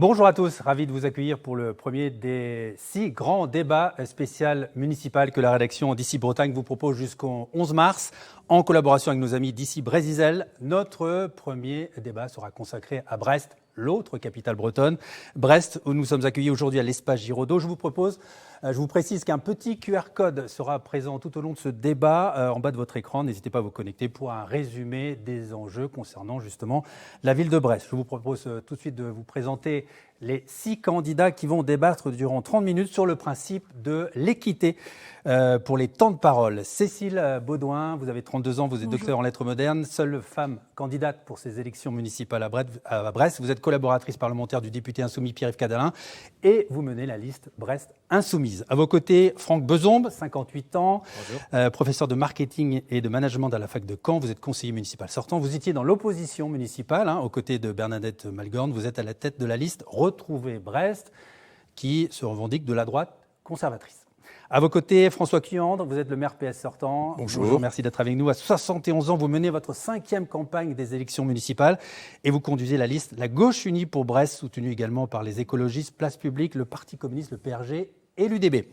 Bonjour à tous, ravi de vous accueillir pour le premier des 6 grands débats spéciaux municipaux que la rédaction d'Ici Bretagne vous propose jusqu'au 11 mars en collaboration avec nos amis d'Ici Brésil. Notre premier débat sera consacré à Brest, l'autre capitale bretonne. Brest, où nous sommes accueillis aujourd'hui à l'espace Giraudot. Je vous précise qu'un petit QR code sera présent tout au long de ce débat en bas de votre écran. N'hésitez pas à vous connecter pour un résumé des enjeux concernant justement la ville de Brest. Je vous propose tout de suite de vous présenter les 6 candidats qui vont débattre durant 30 minutes sur le principe de l'équité pour les temps de parole. Cécile Baudouin, vous avez 32 ans, vous êtes docteur en lettres modernes, seule femme candidate pour ces élections municipales à Brest. Vous êtes collaboratrice parlementaire du député insoumis Pierre-Yves Cadalin et vous menez la liste Brest Insoumise. À vos côtés, Franck Bezombe, 58 ans, professeur de marketing et de management à la fac de Caen. Vous êtes conseiller municipal sortant. Vous étiez dans l'opposition municipale, aux côtés de Bernadette Malgorn. Vous êtes à la tête de la liste Retrouver Brest, qui se revendique de la droite conservatrice. À vos côtés, François Cuandre, vous êtes le maire PS sortant. Bonjour, merci d'être avec nous. À 71 ans, vous menez votre 5e campagne des élections municipales et vous conduisez la liste La Gauche Unie pour Brest, soutenue également par les écologistes, Place Publique, le Parti communiste, le PRG et l'UDB.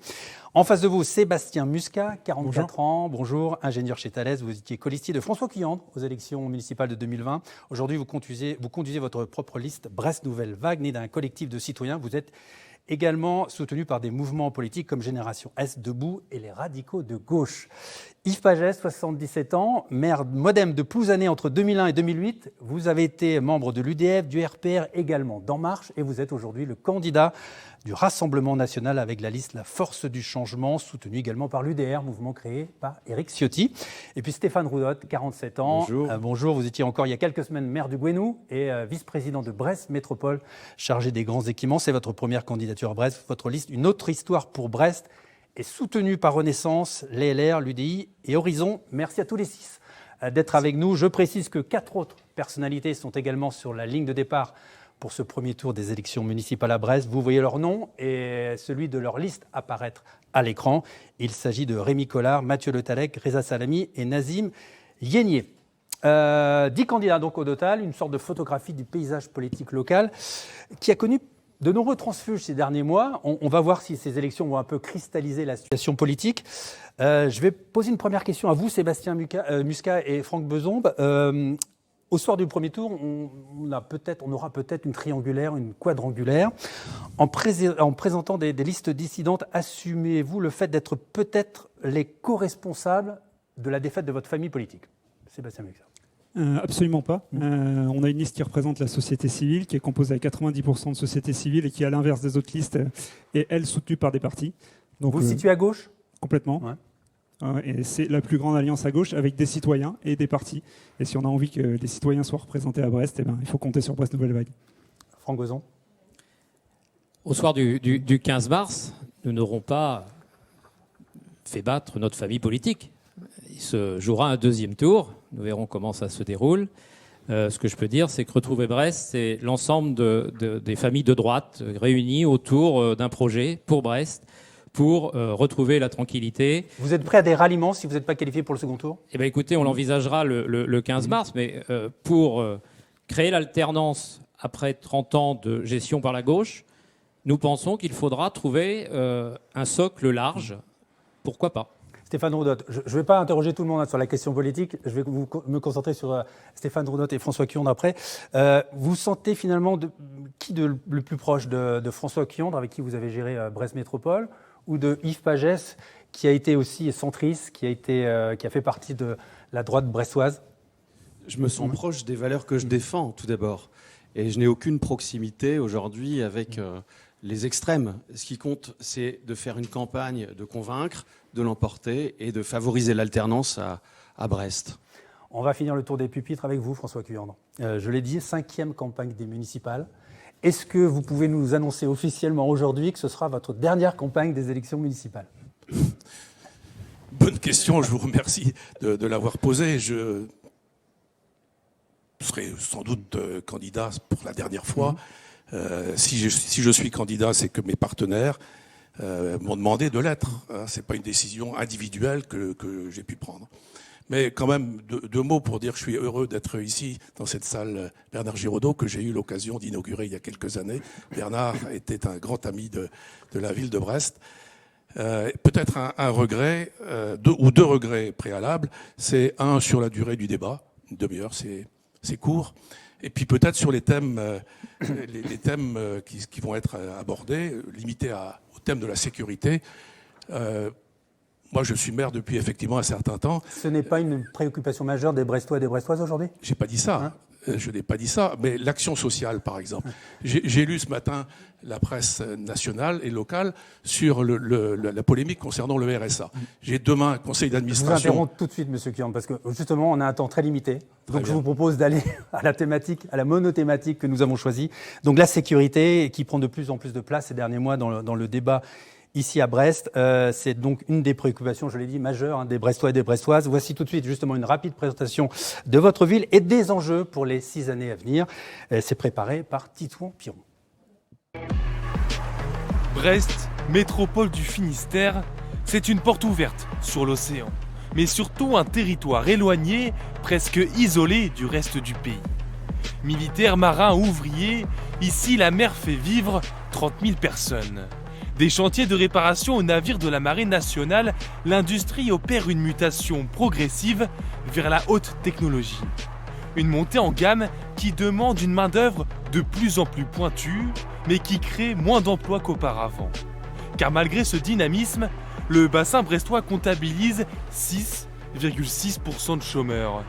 En face de vous, Sébastien Muscat, 44 ans. Bonjour, ingénieur chez Thales. Vous étiez colistier de François Cuandre aux élections municipales de 2020. Aujourd'hui, vous conduisez votre propre liste Brest Nouvelle Vague, née d'un collectif de citoyens. Vous êtes également soutenu par des mouvements politiques comme Génération S, Debout et les radicaux de gauche. Yves Pagès, 77 ans, maire MoDem de Plouzané entre 2001 et 2008. Vous avez été membre de l'UDF, du RPR, également d'En Marche, et vous êtes aujourd'hui le candidat du Rassemblement national avec la liste La Force du Changement, soutenue également par l'UDR, mouvement créé par Éric Ciotti. Et puis Stéphane Roudotte, 47 ans. Bonjour. Bonjour, vous étiez encore il y a quelques semaines maire du Gouesnou et vice-président de Brest Métropole, chargé des grands équipements. C'est votre première candidature à Brest. Votre liste, Une autre histoire pour Brest, est soutenue par Renaissance, l'ELR, l'UDI et Horizon. Merci à tous les 6 d'être avec nous. Je précise que 4 autres personnalités sont également sur la ligne de départ pour ce premier tour des élections municipales à Brest. Vous voyez leur nom et celui de leur liste apparaître à l'écran. Il s'agit de Rémi Collard, Mathieu Le Tallec, Reza Salami et Nazim Yénier. 10 candidats donc au total, une sorte de photographie du paysage politique local qui a connu de nombreux transfuges ces derniers mois. On va voir si ces élections vont un peu cristalliser la situation politique. Je vais poser une première question à vous, Sébastien Muscat et Franck Bezombe. Au soir du premier tour, on aura peut-être une triangulaire, une quadrangulaire. En présentant des listes dissidentes, assumez-vous le fait d'être peut-être les co-responsables de la défaite de votre famille politique? Sébastien Muscat. Absolument pas. On a une liste qui représente la société civile, qui est composée à 90% de société civile et qui, à l'inverse des autres listes, est, elle, soutenue par des partis. Donc, vous situez à gauche? Complètement. Ouais. Et c'est la plus grande alliance à gauche avec des citoyens et des partis. Et si on a envie que les citoyens soient représentés à Brest, il faut compter sur Brest Nouvelle Vague. Franck Gozon. Au soir du 15 mars, nous n'aurons pas fait battre notre famille politique. Il se jouera un deuxième tour. Nous verrons comment ça se déroule. Ce que je peux dire, c'est que Retrouver Brest, c'est l'ensemble des familles de droite réunies autour d'un projet pour Brest, pour retrouver la tranquillité. Vous êtes prêt à des ralliements si vous n'êtes pas qualifié pour le second tour? Eh bien, écoutez, on l'envisagera le 15 mars, mais pour créer l'alternance après 30 ans de gestion par la gauche, nous pensons qu'il faudra trouver un socle large. Pourquoi pas? Stéphane Roudotte, je ne vais pas interroger tout le monde sur la question politique, je vais me concentrer sur Stéphane Roudotte et François Cuandre après. Vous sentez finalement le plus proche de François Cuandre, avec qui vous avez géré Brest Métropole, ou de Yves Pagès, qui a été aussi centriste, qui a fait partie de la droite brestoise? Je me sens proche des valeurs que je défends, tout d'abord. Et je n'ai aucune proximité aujourd'hui avec les extrêmes. Ce qui compte, c'est de faire une campagne, de convaincre, de l'emporter et de favoriser l'alternance à Brest. On va finir le tour des pupitres avec vous, François Cuandre. Je l'ai dit, 5e campagne des municipales. Est-ce que vous pouvez nous annoncer officiellement aujourd'hui que ce sera votre dernière campagne des élections municipales? Bonne question, je vous remercie de l'avoir posée. Je serai sans doute candidat pour la dernière fois. Si je suis candidat, c'est que mes partenaires m'ont demandé de l'être. Ce n'est pas une décision individuelle que j'ai pu prendre. Mais quand même, deux mots pour dire que je suis heureux d'être ici, dans cette salle Bernard Giraudot, que j'ai eu l'occasion d'inaugurer il y a quelques années. Bernard était un grand ami de la ville de Brest. Peut-être un regret, deux regrets préalables. C'est un sur la durée du débat, une demi-heure, c'est court. Et puis peut-être sur les thèmes, les thèmes qui vont être abordés, limités au thème de la sécurité. Moi, je suis maire depuis effectivement un certain temps. Ce n'est pas une préoccupation majeure des Brestois et des Brestoises aujourd'hui ? J'ai pas dit ça. Je n'ai pas dit ça. Mais l'action sociale, par exemple. J'ai lu ce matin la presse nationale et locale sur la polémique concernant le RSA. J'ai demain un conseil d'administration. Je vous interromps tout de suite, Monsieur Kian, parce que justement, on a un temps très limité. Donc, je vous propose d'aller à la thématique, à la monothématique que nous avons choisie. Donc, la sécurité, qui prend de plus en plus de place ces derniers mois dans le débat ici à Brest. C'est donc une des préoccupations, je l'ai dit, majeures des Brestois et des Brestoises. Voici tout de suite justement une rapide présentation de votre ville et des enjeux pour les 6 années à venir. C'est préparé par Titouan Piron. Brest, métropole du Finistère, c'est une porte ouverte sur l'océan, mais surtout un territoire éloigné, presque isolé du reste du pays. Militaires, marins, ouvriers, ici la mer fait vivre 30 000 personnes. Des chantiers de réparation aux navires de la Marine nationale, l'industrie opère une mutation progressive vers la haute technologie. Une montée en gamme qui demande une main-d'œuvre de plus en plus pointue, mais qui crée moins d'emplois qu'auparavant. Car malgré ce dynamisme, le bassin brestois comptabilise 6,6% de chômeurs.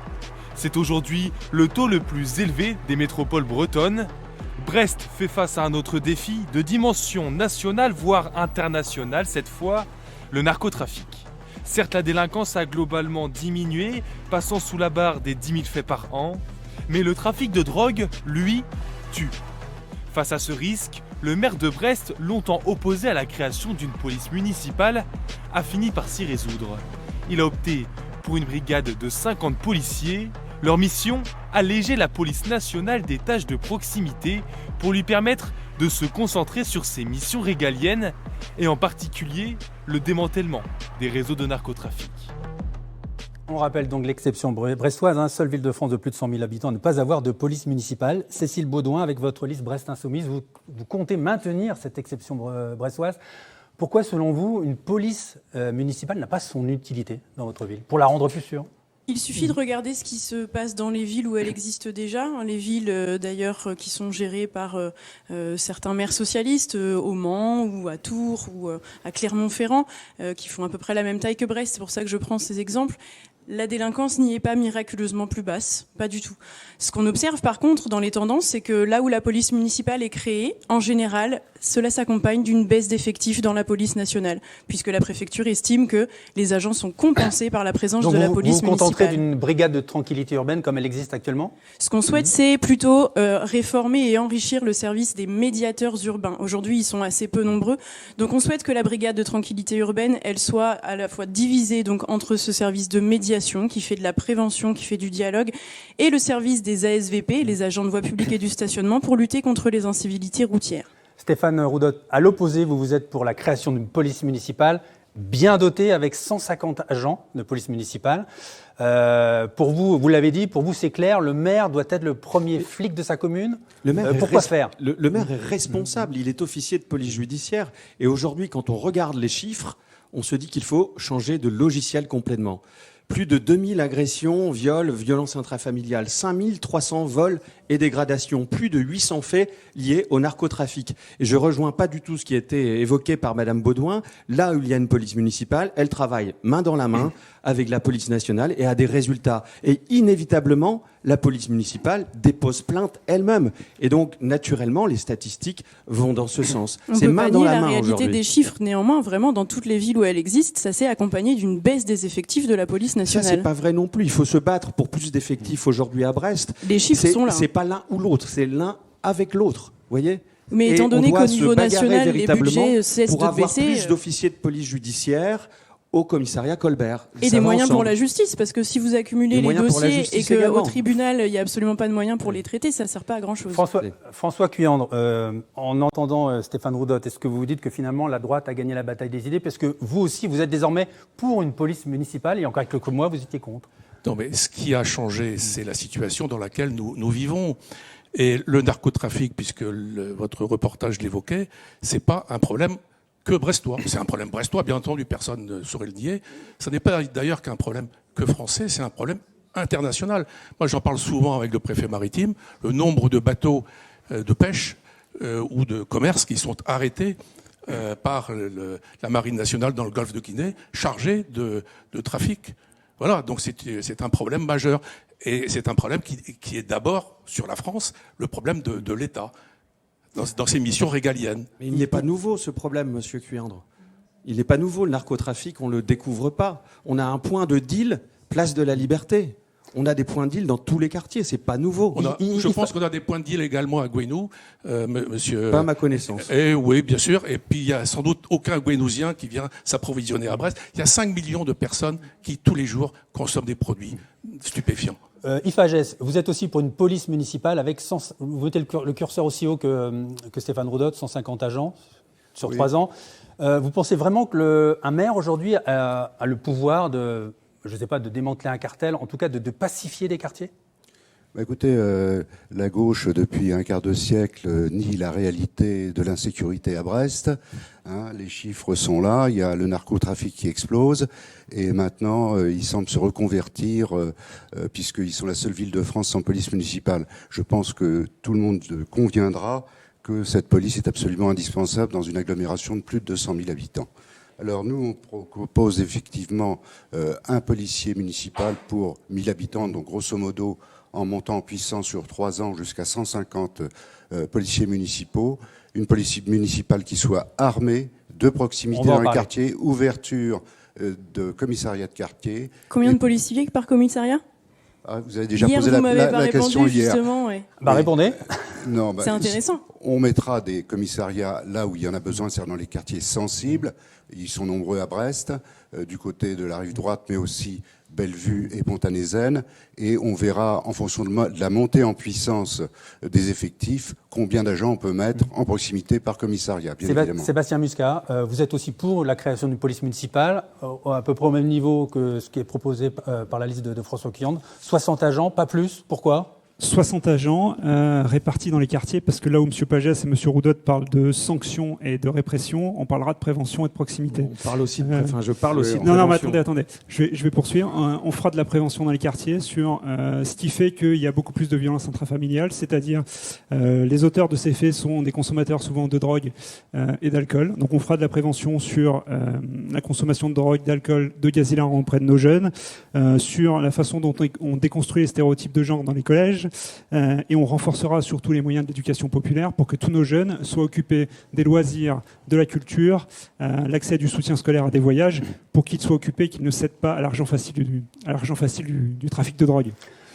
C'est aujourd'hui le taux le plus élevé des métropoles bretonnes. Brest fait face à un autre défi de dimension nationale, voire internationale cette fois, le narcotrafic. Certes, la délinquance a globalement diminué, passant sous la barre des 10 000 faits par an, mais le trafic de drogue, lui, tue. Face à ce risque, le maire de Brest, longtemps opposé à la création d'une police municipale, a fini par s'y résoudre. Il a opté pour une brigade de 50 policiers. Leur mission, alléger la police nationale des tâches de proximité pour lui permettre de se concentrer sur ses missions régaliennes et en particulier le démantèlement des réseaux de narcotrafic. On rappelle donc l'exception brestoise, seule ville de France de plus de 100 000 habitants à ne pas avoir de police municipale. Cécile Baudouin, avec votre liste Brest Insoumise, vous comptez maintenir cette exception brestoise. Pourquoi, selon vous, une police municipale n'a pas son utilité dans votre ville, pour la rendre plus sûre ? Il suffit de regarder ce qui se passe dans les villes où elle existe déjà. Les villes, d'ailleurs, qui sont gérées par certains maires socialistes, au Mans ou à Tours ou à Clermont-Ferrand, qui font à peu près la même taille que Brest. C'est pour ça que je prends ces exemples. La délinquance n'y est pas miraculeusement plus basse, pas du tout. Ce qu'on observe par contre dans les tendances, c'est que là où la police municipale est créée, en général, cela s'accompagne d'une baisse d'effectifs dans la police nationale, puisque la préfecture estime que les agents sont compensés par la présence de la police municipale. Vous vous contenterez d'une brigade de tranquillité urbaine comme elle existe actuellement ? Ce qu'on souhaite, c'est plutôt réformer et enrichir le service des médiateurs urbains. Aujourd'hui, ils sont assez peu nombreux, donc on souhaite que la brigade de tranquillité urbaine, elle soit à la fois divisée donc entre ce service de médiation qui fait de la prévention, qui fait du dialogue, et le service des ASVP, les agents de voie publique et du stationnement, pour lutter contre les incivilités routières. Stéphane Roudot, à l'opposé, vous êtes pour la création d'une police municipale bien dotée avec 150 agents de police municipale. Pour vous, vous l'avez dit, pour vous c'est clair, le maire doit être le premier flic de sa commune. Le maire pourquoi faire ? Le maire est responsable, il est officier de police judiciaire. Et aujourd'hui, quand on regarde les chiffres, on se dit qu'il faut changer de logiciel complètement. Plus de 2000 agressions, viols, violences intrafamiliales, 5300 vols et dégradations, plus de 800 faits liés au narcotrafic. Et je rejoins pas du tout ce qui a été évoqué par Madame Baudouin. Là où il y a une police municipale, elle travaille main dans la main avec la police nationale et a des résultats. Et inévitablement, la police municipale dépose plainte elle-même. Et donc, naturellement, les statistiques vont dans ce sens. C'est main dans la main aujourd'hui. La réalité des chiffres, néanmoins, vraiment, dans toutes les villes où elle existe, ça s'est accompagné d'une baisse des effectifs de la police nationale. Ça, c'est pas vrai non plus. Il faut se battre pour plus d'effectifs aujourd'hui à Brest. Les chiffres sont là. C'est pas l'un ou l'autre, c'est l'un avec l'autre. Vous voyez ? Mais étant donné qu'au niveau national, les budgets cessent de baisser... Pour avoir plus d'officiers de police judiciaire au commissariat Colbert. Et des moyens pour la justice, parce que si vous accumulez les dossiers et qu'au tribunal, il n'y a absolument pas de moyens pour les traiter, ça ne sert pas à grand-chose. François Cuyandre, en entendant Stéphane Roudot, est-ce que vous vous dites que finalement la droite a gagné la bataille des idées ? Parce que vous aussi, vous êtes désormais pour une police municipale, et encore quelques mois, vous étiez contre. Non, mais ce qui a changé, c'est la situation dans laquelle nous vivons. Et le narcotrafic, puisque votre reportage l'évoquait, c'est pas un problème que brestois. C'est un problème brestois, bien entendu, personne ne saurait le nier. Ce n'est pas d'ailleurs qu'un problème que français, c'est un problème international. Moi, j'en parle souvent avec le préfet maritime. Le nombre de bateaux de pêche ou de commerce qui sont arrêtés par la marine nationale dans le golfe de Guinée, chargés de trafic. Voilà, donc c'est un problème majeur. Et c'est un problème qui est d'abord, sur la France, le problème de l'État, dans ses missions régaliennes. Mais il n'est pas nouveau, ce problème, monsieur Cuindre. Il n'est pas nouveau, le narcotrafic, on ne le découvre pas. On a un point de deal, place de la Liberté. On a des points de deal dans tous les quartiers, c'est pas nouveau. Je pense qu'on a des points de deal également à Gouesnou, monsieur. Pas à ma connaissance. Et oui, bien sûr. Et puis il y a sans doute aucun Gouesnousien qui vient s'approvisionner à Brest. Il y a 5 millions de personnes qui tous les jours consomment des produits stupéfiants. Yves Fagès, vous êtes aussi pour une police municipale avec vous mettez le curseur aussi haut que Stéphane Roudotte, 150 agents sur 3 ans. Vous pensez vraiment qu'un maire aujourd'hui a le pouvoir de, je ne sais pas, de démanteler un cartel, en tout cas de pacifier des quartiers ? Écoutez, la gauche, depuis un quart de siècle, nie la réalité de l'insécurité à Brest. Les chiffres sont là, il y a le narcotrafic qui explose, et maintenant, ils semblent se reconvertir, puisqu'ils sont la seule ville de France sans police municipale. Je pense que tout le monde conviendra que cette police est absolument indispensable dans une agglomération de plus de 200 000 habitants. Alors nous, on propose effectivement un policier municipal pour 1000 habitants, donc grosso modo, en montant en puissance sur 3 ans jusqu'à 150 policiers municipaux, une police municipale qui soit armée, de proximité dans les quartiers, ouverture de commissariats de quartier. Combien de polices civiques par commissariat ? Vous avez déjà posé la question hier. Ouais. Répondez. Non, c'est intéressant. On mettra des commissariats là où il y en a besoin, c'est-à-dire dans les quartiers sensibles. Ils sont nombreux à Brest, du côté de la rive droite, mais aussi Bellevue et Pont-à-Nézen, et on verra, en fonction de la montée en puissance des effectifs, combien d'agents on peut mettre en proximité par commissariat, bien évidemment. Sébastien Muscat, vous êtes aussi pour la création d'une police municipale, à peu près au même niveau que ce qui est proposé par la liste de François Cuindre. 60 agents, pas plus. Pourquoi ? 60 agents répartis dans les quartiers, parce que là où M. Pagès et M. Roudotte parlent de sanctions et de répression, on parlera de prévention et de proximité. On parle aussi de je parle aussi de non, prévention. mais attendez. Je vais poursuivre. On fera de la prévention dans les quartiers sur ce qui fait qu'il y a beaucoup plus de violences intrafamiliales, c'est-à-dire les auteurs de ces faits sont des consommateurs souvent de drogue et d'alcool. Donc on fera de la prévention sur la consommation de drogue, d'alcool, de gaz hilarant auprès de nos jeunes, sur la façon dont on déconstruit les stéréotypes de genre dans les collèges, et on renforcera surtout les moyens de l'éducation populaire pour que tous nos jeunes soient occupés des loisirs, de la culture, l'accès du soutien scolaire à des voyages, pour qu'ils soient occupés, qu'ils ne cèdent pas à l'argent facile du trafic de drogue.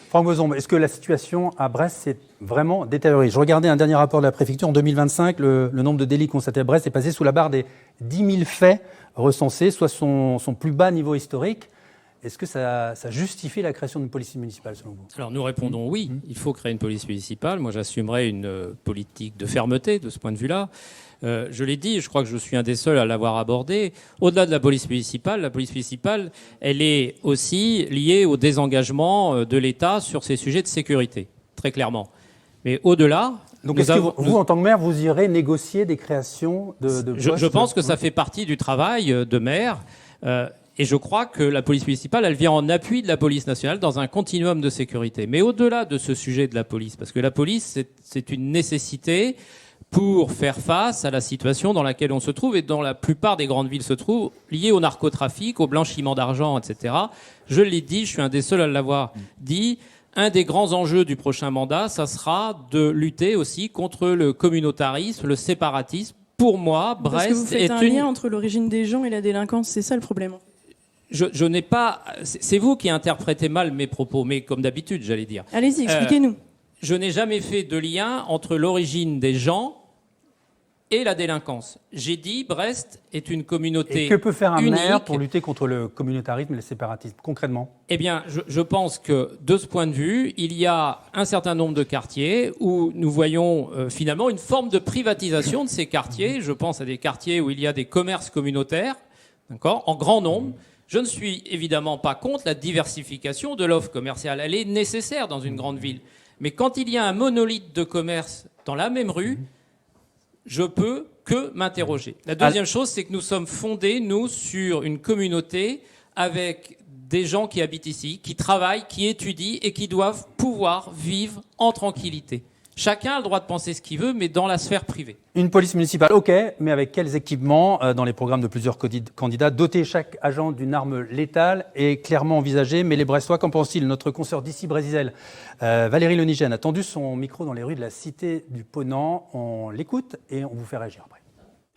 Franck Bozon, est-ce que la situation à Brest s'est vraiment détériorée ? Je regardais un dernier rapport de la préfecture. En 2025, le nombre de délits constatés à Brest est passé sous la barre des 10 000 faits recensés, soit son plus bas niveau historique. Est-ce que ça justifie la création d'une police municipale, selon vous ? Alors nous répondons oui, il faut créer une police municipale. Moi j'assumerai une politique de fermeté de ce point de vue-là. Je l'ai dit, je crois que je suis un des seuls à l'avoir abordé. Au-delà de la police municipale, elle est aussi liée au désengagement de l'État sur ces sujets de sécurité, très clairement. Mais au-delà... Donc est-ce que vous, en tant que maire, vous irez négocier des créations de postes ? Je pense que ça fait partie du travail de maire. Et je crois que la police municipale, elle vient en appui de la police nationale dans un continuum de sécurité. Mais au-delà de ce sujet de la police, parce que la police, c'est une nécessité pour faire face à la situation dans laquelle on se trouve et dans la plupart des grandes villes se trouvent, liée au narcotrafic, au blanchiment d'argent, etc. Je l'ai dit, je suis un des seuls à l'avoir dit. Un des grands enjeux du prochain mandat, ça sera de lutter aussi contre le communautarisme, le séparatisme. Pour moi, Brest est une... Parce que vous faites un lien entre l'origine des gens et la délinquance, c'est ça le problème. Je n'ai pas... C'est vous qui interprétez mal mes propos, mais comme d'habitude, j'allais dire. Allez-y, expliquez-nous. Je n'ai jamais fait de lien entre l'origine des gens et la délinquance. J'ai dit, Brest est une communauté. Et que peut faire un unique. maire pour lutter contre le communautarisme et le séparatisme, concrètement ? Eh bien, je pense que, de ce point de vue, il y a un certain nombre de quartiers où nous voyons finalement une forme de privatisation de ces quartiers. Je pense à des quartiers où il y a des commerces communautaires, d'accord, en grand nombre. Je ne suis évidemment pas contre la diversification de l'offre commerciale. Elle est nécessaire dans une grande ville. Mais quand il y a un monolithe de commerce dans la même rue, je peux que m'interroger. La deuxième chose, c'est que nous sommes fondés, nous, sur une communauté avec des gens qui habitent ici, qui travaillent, qui étudient et qui doivent pouvoir vivre en tranquillité. Chacun a le droit de penser ce qu'il veut, mais dans la sphère privée. Une police municipale, ok, mais avec quels équipements? Dans les programmes de plusieurs candidats, doter chaque agent d'une arme létale est clairement envisagé. Mais les Brestois, qu'en pense-t-il? Notre consoeur d'ici, Brésil, Valérie Lenigène, a tendu son micro dans les rues de la cité du Ponant. On l'écoute et on vous fait réagir après.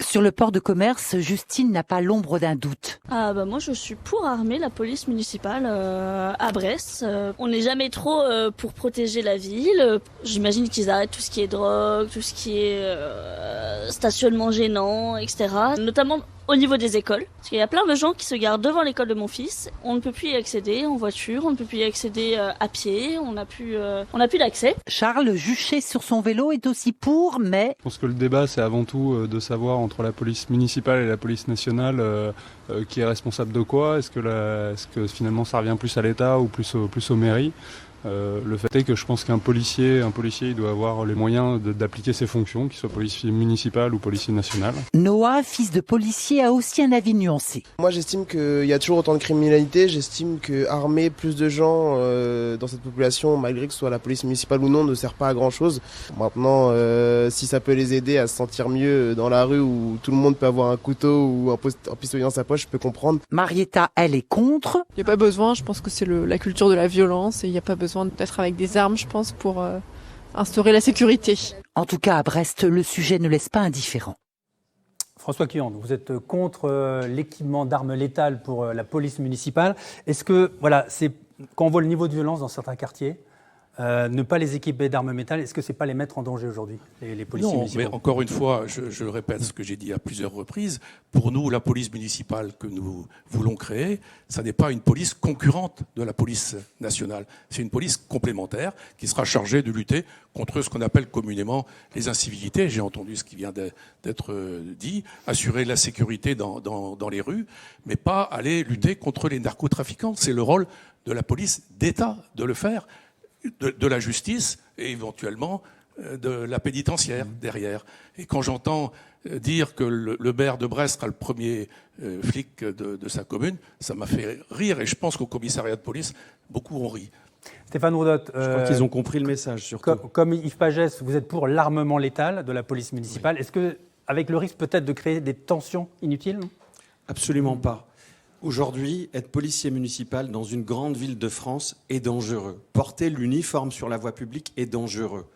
Sur le port de commerce, Justine n'a pas l'ombre d'un doute. Moi je suis pour armer la police municipale à Brest. On n'est jamais trop pour protéger la ville. J'imagine qu'ils arrêtent tout ce qui est drogue, tout ce qui est stationnement gênant, etc. Notamment au niveau des écoles. Parce qu'il y a plein de gens qui se garent devant l'école de mon fils. On ne peut plus y accéder en voiture, on ne peut plus y accéder à pied, on n'a plus d'accès. Charles, juché sur son vélo, est aussi pour, mais... Je pense que le débat, c'est avant tout de savoir entre la police municipale et la police nationale qui est responsable de quoi. Est-ce que finalement ça revient plus à l'État ou plus aux mairies? Le fait est que je pense qu'un policier, il doit avoir les moyens d'appliquer ses fonctions, qu'il soit policier municipal ou policier national. Noah, fils de policier, a aussi un avis nuancé. Moi, j'estime qu'il y a toujours autant de criminalité. J'estime que armer plus de gens dans cette population, malgré que ce soit la police municipale ou non, ne sert pas à grand-chose. Maintenant, si ça peut les aider à se sentir mieux dans la rue où tout le monde peut avoir un couteau ou un pistolet dans sa poche, je peux comprendre. Marietta, elle est contre. Il n'y a pas besoin, je pense que c'est la culture de la violence et il n'y a pas besoin d'être avec des armes, je pense, pour instaurer la sécurité. En tout cas, à Brest, le sujet ne laisse pas indifférent. François Cuand, vous êtes contre l'équipement d'armes létales pour la police municipale. Est-ce que, quand on voit le niveau de violence dans certains quartiers, ne pas les équiper d'armes métal, est-ce que c'est pas les mettre en danger aujourd'hui, les policiers municipaux? Non, mais encore une fois, je répète ce que j'ai dit à plusieurs reprises. Pour nous, la police municipale que nous voulons créer, ça n'est pas une police concurrente de la police nationale. C'est une police complémentaire qui sera chargée de lutter contre ce qu'on appelle communément les incivilités. J'ai entendu ce qui vient d'être dit, assurer la sécurité dans les rues, mais pas aller lutter contre les narcotrafiquants. C'est le rôle de la police d'État de le faire. De la justice et éventuellement de la pénitentiaire derrière. Et quand j'entends dire que le maire de Brest sera le premier flic de sa commune, ça m'a fait rire et je pense qu'au commissariat de police, beaucoup ont ri. Stéphane Roudot, je crois qu'ils ont compris le message surtout. Comme Yves Pagès, vous êtes pour l'armement létal de la police municipale. Oui. Est-ce que, avec le risque peut-être de créer des tensions inutiles? Absolument pas. Aujourd'hui, être policier municipal dans une grande ville de France est dangereux. Porter l'uniforme sur la voie publique est dangereux.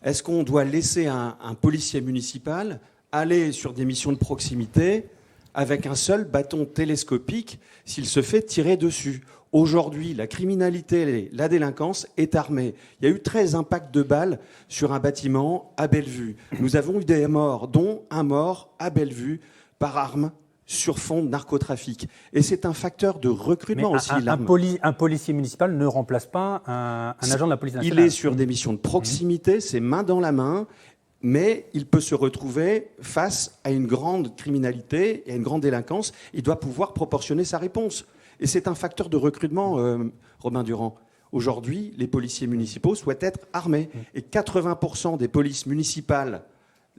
Est-ce qu'on doit laisser un policier municipal aller sur des missions de proximité avec un seul bâton télescopique s'il se fait tirer dessus? Aujourd'hui, la criminalité, la délinquance est armée. Il y a eu 13 impacts de balles sur un bâtiment à Bellevue. Nous avons eu des morts, dont un mort à Bellevue par arme sur fond de narcotrafic. Et c'est un facteur de recrutement aussi. Un policier municipal ne remplace pas un agent de la police nationale. Il est sur des missions de proximité, c'est main dans la main, mais il peut se retrouver face à une grande criminalité et à une grande délinquance. Il doit pouvoir proportionner sa réponse. Et c'est un facteur de recrutement, Robin Durand. Aujourd'hui, les policiers municipaux souhaitent être armés. Et 80% des polices municipales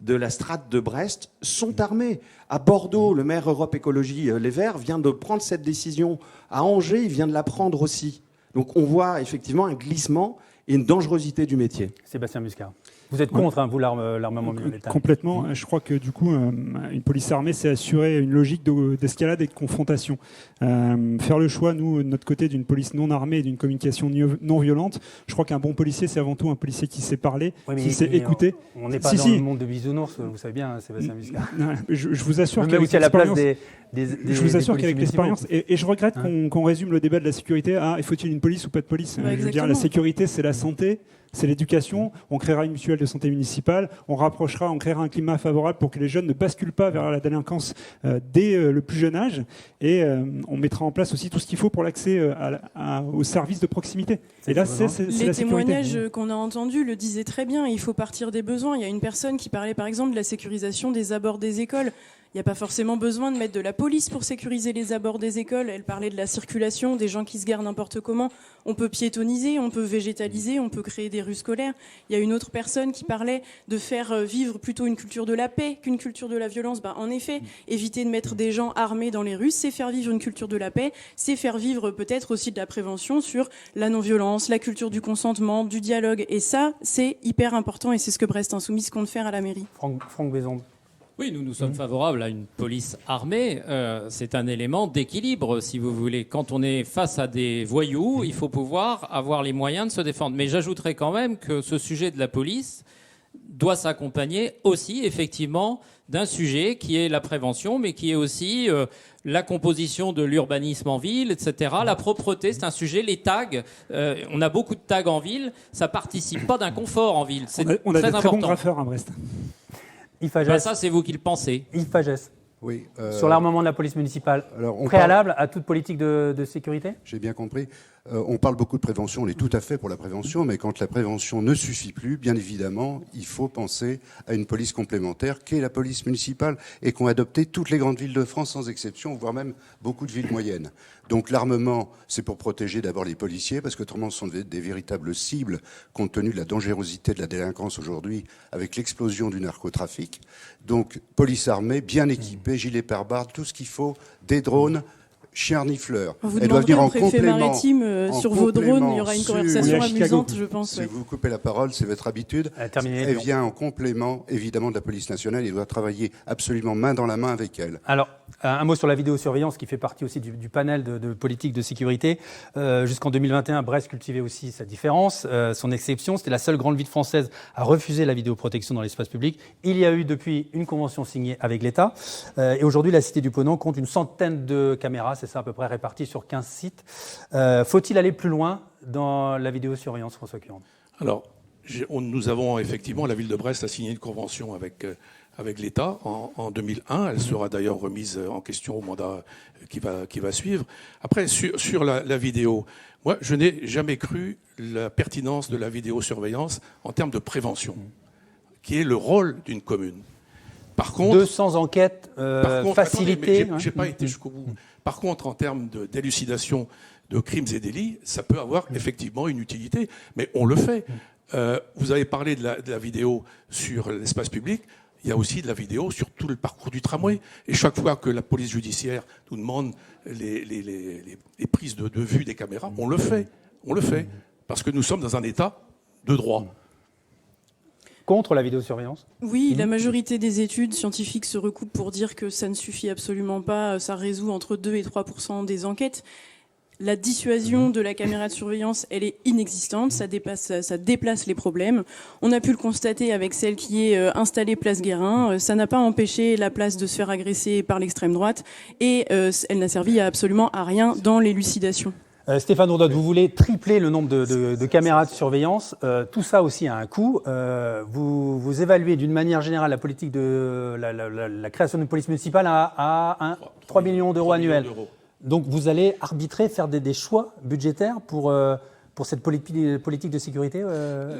de la strate de Brest sont armés. À Bordeaux, le maire Europe Écologie Les Verts vient de prendre cette décision. À Angers, il vient de la prendre aussi. Donc on voit effectivement un glissement et une dangerosité du métier. Sébastien Muscat. Vous êtes contre, vous, l'armement létal? Complètement. Je crois que du coup, une police armée, c'est assurer une logique d'escalade et de confrontation. Faire le choix, nous, de notre côté, d'une police non armée et d'une communication non violente, je crois qu'un bon policier, c'est avant tout un policier qui sait parler, qui sait écouter. On n'est pas dans le monde de bisounours, vous savez bien, Sébastien Muscat. Je vous assure qu'avec l'expérience, et je regrette qu'on résume le débat de la sécurité à faut-il une police ou pas de police. Je veux dire, la sécurité, c'est la santé. C'est l'éducation, on créera une mutuelle de santé municipale, on créera un climat favorable pour que les jeunes ne basculent pas vers la délinquance dès le plus jeune âge, et on mettra en place aussi tout ce qu'il faut pour l'accès aux services de proximité. Et là, c'est la sécurité. Les témoignages qu'on a entendus le disaient très bien, il faut partir des besoins. Il y a une personne qui parlait par exemple de la sécurisation des abords des écoles. Il n'y a pas forcément besoin de mettre de la police pour sécuriser les abords des écoles. Elle parlait de la circulation, des gens qui se garent n'importe comment. On peut piétoniser, on peut végétaliser, on peut créer des rues scolaires. Il y a une autre personne qui parlait de faire vivre plutôt une culture de la paix qu'une culture de la violence. En effet, éviter de mettre des gens armés dans les rues, c'est faire vivre une culture de la paix, c'est faire vivre peut-être aussi de la prévention sur la non-violence, la culture du consentement, du dialogue. Et ça, c'est hyper important et c'est ce que Brest Insoumise compte faire à la mairie. Franck Bézon. Oui, nous sommes favorables à une police armée. C'est un élément d'équilibre, si vous voulez. Quand on est face à des voyous, il faut pouvoir avoir les moyens de se défendre. Mais j'ajouterais quand même que ce sujet de la police doit s'accompagner aussi, effectivement, d'un sujet qui est la prévention, mais qui est aussi la composition de l'urbanisme en ville, etc. La propreté, c'est un sujet. Les tags, on a beaucoup de tags en ville, ça participe pas d'un confort en ville. C'est on a très des important. très bons graffeurs à Brest. Ça, c'est vous qui le pensez. Yves Fagès. Oui, sur l'armement de la police municipale, préalable à toute politique de sécurité ? J'ai bien compris. On parle beaucoup de prévention, on est tout à fait pour la prévention, mais quand la prévention ne suffit plus, bien évidemment, il faut penser à une police complémentaire, qui est la police municipale, et qu'ont adopté toutes les grandes villes de France sans exception, voire même beaucoup de villes moyennes. Donc l'armement, c'est pour protéger d'abord les policiers, parce qu'autrement ce sont des véritables cibles, compte tenu de la dangerosité de la délinquance aujourd'hui, avec l'explosion du narcotrafic. Donc police armée, bien équipée, gilets pare-balles, tout ce qu'il faut, des drones, chiens renifleurs. Vous Elle doit venir en préfet complément. maritime sur vos drones, il y aura une conversation amusante, je pense. Si vous coupez la parole, c'est votre habitude. Elle vient en complément, évidemment, de la police nationale. Il doit travailler absolument main dans la main avec elle. Alors, un mot sur la vidéosurveillance qui fait partie aussi du panel de politique de sécurité. Jusqu'en 2021, Brest cultivait aussi sa différence, son exception. C'était la seule grande ville française à refuser la vidéoprotection dans l'espace public. Il y a eu depuis une convention signée avec l'État. Et aujourd'hui, la Cité du Ponant compte une centaine de caméras. C'est ça à peu près réparti sur 15 sites. Faut-il aller plus loin dans la vidéosurveillance, François Curande ? Alors, nous avons effectivement, la ville de Brest a signé une convention avec l'État en 2001. Elle sera d'ailleurs remise en question au mandat qui va suivre. Après, sur la vidéo, moi, je n'ai jamais cru la pertinence de la vidéosurveillance en termes de prévention, qui est le rôle d'une commune. Par contre, 200 enquêtes facilitées. Attendez, j'ai pas été jusqu'au bout. Par contre, en termes d'élucidation de crimes et délits, ça peut avoir effectivement une utilité, mais on le fait. Vous avez parlé de la vidéo sur l'espace public, il y a aussi de la vidéo sur tout le parcours du tramway. Et chaque fois que la police judiciaire nous demande les prises de vue des caméras, on le fait. On le fait. Parce que nous sommes dans un état de droit. Contre la vidéosurveillance ? Oui, la majorité des études scientifiques se recoupent pour dire que ça ne suffit absolument pas. Ça résout entre 2 et 3% des enquêtes. La dissuasion de la caméra de surveillance, elle est inexistante. Ça déplace les problèmes. On a pu le constater avec celle qui est installée place Guérin. Ça n'a pas empêché la place de se faire agresser par l'extrême droite. Et elle n'a servi absolument à rien dans l'élucidation. Stéphane Ourdotte, vous voulez tripler le nombre de caméras de surveillance. Tout ça aussi a un coût. Vous évaluez d'une manière générale la politique de la création d'une police municipale à 3 millions d'euros annuels. Donc vous allez arbitrer, faire des choix budgétaires pour cette politique de sécurité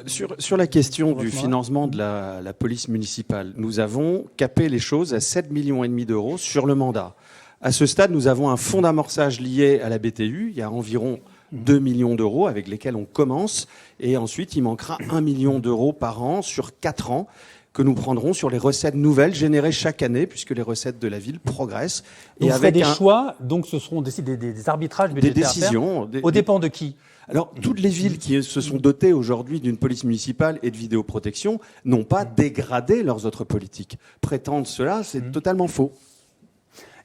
Sur la question du financement de la police municipale, nous avons capé les choses à 7,5 millions d'euros sur le mandat. À ce stade, nous avons un fonds d'amorçage lié à la BTU. Il y a environ 2 millions d'euros avec lesquels on commence. Et ensuite, il manquera 1 million d'euros par an sur 4 ans que nous prendrons sur les recettes nouvelles générées chaque année, puisque les recettes de la ville progressent. Donc, vous faites des choix, donc ce seront des arbitrages budgétaires des décisions, aux dépens de qui ? Alors, toutes les villes qui se sont dotées aujourd'hui d'une police municipale et de vidéoprotection n'ont pas dégradé leurs autres politiques. Prétendre cela, c'est totalement faux.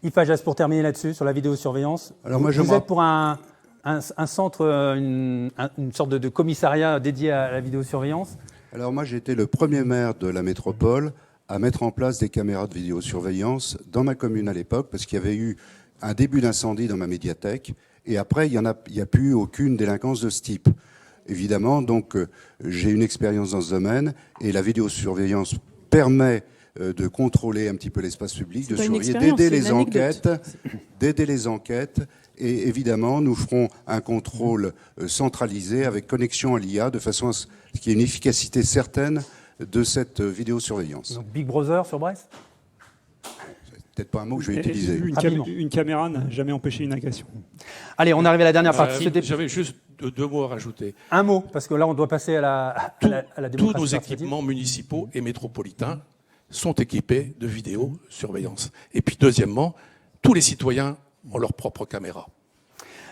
Yves Fagès, pour terminer là-dessus, sur la vidéosurveillance, vous êtes pour un centre, une sorte de commissariat dédié à la vidéosurveillance ? Alors moi, j'ai été le premier maire de la métropole à mettre en place des caméras de vidéosurveillance dans ma commune à l'époque, parce qu'il y avait eu un début d'incendie dans ma médiathèque, et après, il n'y a plus aucune délinquance de ce type. Évidemment, donc, j'ai une expérience dans ce domaine, et la vidéosurveillance permet de contrôler un petit peu l'espace public, de surveiller, d'aider les enquêtes, et évidemment, nous ferons un contrôle centralisé avec connexion à l'IA, de façon à ce qu'il y ait une efficacité certaine de cette vidéosurveillance. Donc Big Brother sur Brest ? peut-être pas un mot que je vais utiliser. Une caméra n'a jamais empêché une agression. Allez, on arrive à la dernière partie. J'avais juste deux mots à rajouter. Un mot, parce que là, on doit passer à la démocratie. Tous nos équipements municipaux et métropolitains sont équipés de vidéosurveillance. Et puis, deuxièmement, tous les citoyens ont leur propre caméra.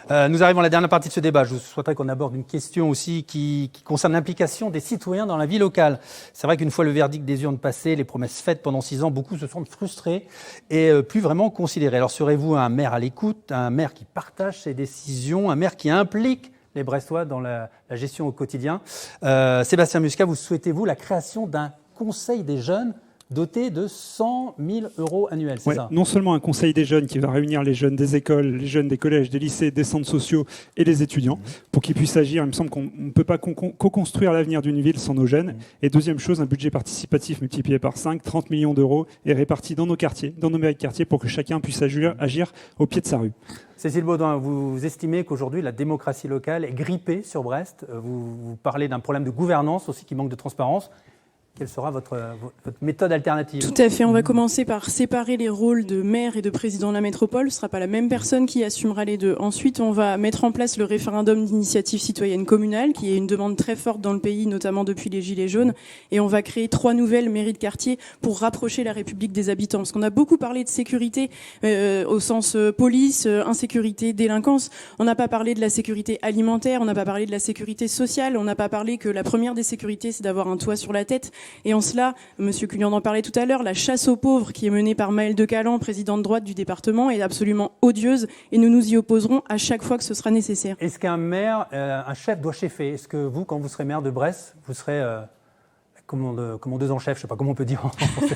Nous arrivons à la dernière partie de ce débat. Je souhaiterais qu'on aborde une question aussi qui concerne l'implication des citoyens dans la vie locale. C'est vrai qu'une fois le verdict des urnes passé, les promesses faites pendant 6 ans, beaucoup se sentent frustrés et plus vraiment considérés. Alors serez-vous un maire à l'écoute, un maire qui partage ses décisions, un maire qui implique les Brestois dans la gestion au quotidien? Sébastien Muscat, vous souhaitez-vous la création d'un conseil des jeunes doté de 100 000 € annuels, c'est ça? Non seulement un conseil des jeunes qui va réunir les jeunes des écoles, les jeunes des collèges, des lycées, des centres sociaux et les étudiants pour qu'ils puissent agir. Il me semble qu'on ne peut pas co-construire l'avenir d'une ville sans nos jeunes. Et deuxième chose, un budget participatif multiplié par 5, 30 millions d'euros est réparti dans nos quartiers, dans nos mairies de quartier pour que chacun puisse agir au pied de sa rue. Cécile Baudouin, vous estimez qu'aujourd'hui la démocratie locale est grippée sur Brest. Vous parlez d'un problème de gouvernance aussi qui manque de transparence. Quelle sera votre méthode alternative? Tout à fait. On va commencer par séparer les rôles de maire et de président de la métropole. Ce ne sera pas la même personne qui assumera les deux. Ensuite, on va mettre en place le référendum d'initiative citoyenne communale, qui est une demande très forte dans le pays, notamment depuis les Gilets jaunes. Et on va créer 3 nouvelles mairies de quartier pour rapprocher la République des habitants. Parce qu'on a beaucoup parlé de sécurité au sens police, insécurité, délinquance. On n'a pas parlé de la sécurité alimentaire, on n'a pas parlé de la sécurité sociale, on n'a pas parlé que la première des sécurités, c'est d'avoir un toit sur la tête. Et en cela, M. Culian en parlait tout à l'heure, la chasse aux pauvres qui est menée par Maëlle Decalan, présidente droite du département, est absolument odieuse et nous nous y opposerons à chaque fois que ce sera nécessaire. Est-ce qu'un maire, un chef doit cheffer? Est-ce que vous, quand vous serez maire de Brest, vous serez commandeur en chef? Je ne sais pas comment on peut dire en français.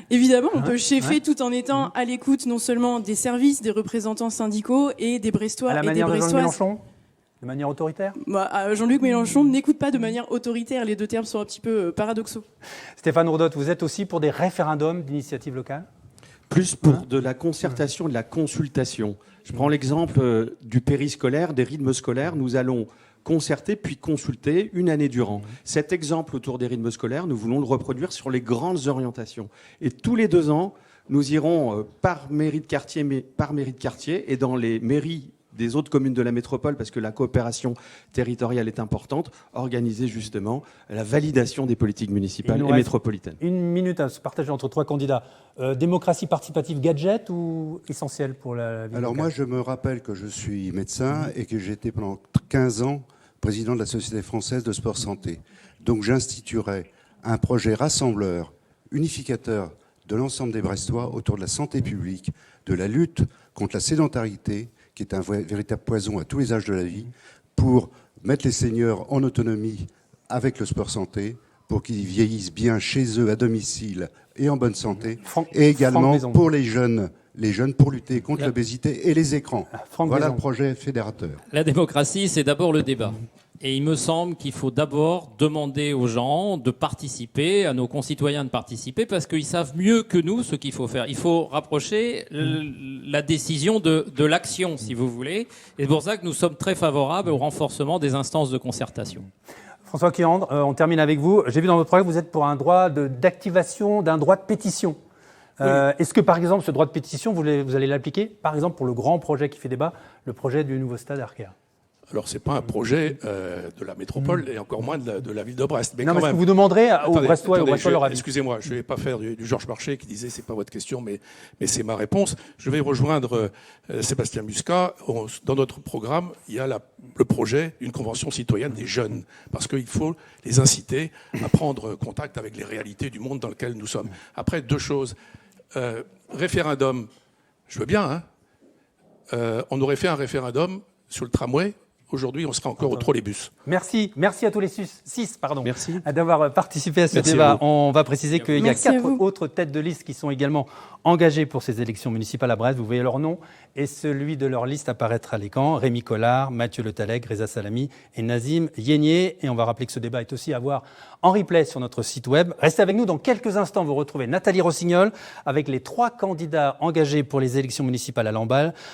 Évidemment, on peut cheffer tout en étant à l'écoute non seulement des services, des représentants syndicaux et des Brestois et des Brestoises. De Mélenchon, de manière autoritaire? Jean-Luc Mélenchon n'écoute pas de manière autoritaire. Les deux termes sont un petit peu paradoxaux. Stéphane Ourdotte, vous êtes aussi pour des référendums d'initiative locale? Plus pour de la concertation, de la consultation. Je prends l'exemple du périscolaire, des rythmes scolaires. Nous allons concerter puis consulter une année durant. Cet exemple autour des rythmes scolaires, nous voulons le reproduire sur les grandes orientations. Et tous les 2 ans, nous irons par mairie de quartier et dans les mairies des autres communes de la métropole, parce que la coopération territoriale est importante, organiser justement la validation des politiques municipales et métropolitaines. 1 minute à se partager entre 3 candidats. Démocratie participative gadget ou essentielle pour la vie Alors locale? moi, je me rappelle que je suis médecin et que j'étais pendant 15 ans président de la Société française de sport santé. Donc j'instituerai un projet rassembleur, unificateur de l'ensemble des Brestois autour de la santé publique, de la lutte contre la sédentarité, qui est un véritable poison à tous les âges de la vie, pour mettre les seniors en autonomie avec le sport santé, pour qu'ils vieillissent bien chez eux, à domicile et en bonne santé, et également pour les jeunes pour lutter contre l'obésité et les écrans. Voilà le projet fédérateur. La démocratie, c'est d'abord le débat. Et il me semble qu'il faut d'abord demander aux gens de participer, à nos concitoyens de participer, parce qu'ils savent mieux que nous ce qu'il faut faire. Il faut rapprocher la décision de l'action, si vous voulez. Et c'est pour ça que nous sommes très favorables au renforcement des instances de concertation. François Quiandre, on termine avec vous. J'ai vu dans votre projet que vous êtes pour un droit d'activation d'un droit de pétition. Oui. Est-ce que, par exemple, ce droit de pétition, vous allez l'appliquer, par exemple, pour le grand projet qui fait débat, le projet du nouveau stade Arkea? Alors, ce n'est pas un projet de la métropole et encore moins de la ville de Brest. Mais non, mais vous demanderez aux Brestois et aux Brestois leur avis. Excusez-moi, je ne vais pas faire du Georges Marchais qui disait c'est pas votre question, mais c'est ma réponse. Je vais rejoindre Sébastien Muscat. Dans notre programme, il y a le projet d'une convention citoyenne des jeunes, parce qu'il faut les inciter à prendre contact avec les réalités du monde dans lequel nous sommes. Après, 2 choses. Référendum, je veux bien. On aurait fait un référendum sur le tramway. Aujourd'hui, on sera encore au trolleybus. Merci à tous les 6 Merci. d'avoir participé à ce débat. On va préciser qu'il y a 4 autres têtes de liste qui sont également engagées pour ces élections municipales à Brest. Vous voyez leur nom et celui de leur liste apparaître à l'écran. Rémi Collard, Mathieu Le Tallec, Reza Salami et Nazim Yénier. Et on va rappeler que ce débat est aussi à voir en replay sur notre site web. Restez avec nous. Dans quelques instants, vous retrouvez Nathalie Rossignol avec les 3 candidats engagés pour les élections municipales à Lamballe.